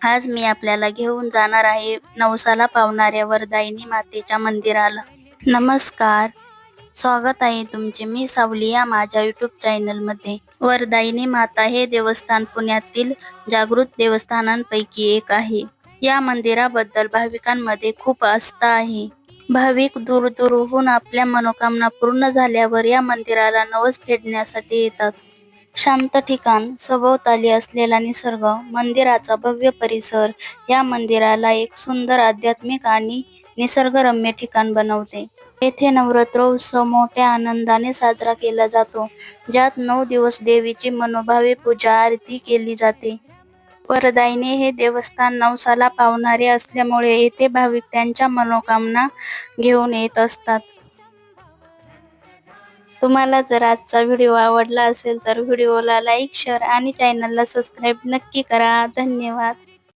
आज मी आपल्याला घेऊन जाणार आहे नवसाला पावणाऱ्या वरदायिनी मातेच्या मंदिराला। नमस्कार, स्वागत आहे तुमचे मी सावली या माझ्या यूट्यूब चॅनलमध्ये। वरदायिनी माता हे देवस्थान पुण्यातील जागृत देवस्थानांपैकी एक आहे। या मंदिराबद्दल भाविकांमध्ये खूप आस्था आहे। भाविक दूरदूरहून आपल्या मनोकामना पूर्ण झाल्यावर या मंदिराला नवस फेडण्यासाठी येतात। शांत ठिकाण, सभोवताली असलेला निसर्ग, मंदिराचा भव्य परिसर या मंदिराला एक सुंदर आध्यात्मिक आणि निसर्गरम्य ठिकाण बनवते। येथे नवरात्रोत्सव मोठ्या आनंदाने साजरा केला जातो, ज्यात 9 दिवस देवीची मनोभावे पूजा आरती केली जाते। वरदायिनी हे देवस्थान नवसाला पावणारे असल्यामुळे येथे भाविक त्यांच्या मनोकामना घेऊन येत असतात। तुम्हाला जर आजचा व्हिडिओ आवडला असेल तर व्हिडिओला लाईक, शेअर आणि चॅनलला सबस्क्राईब नक्की करा। धन्यवाद।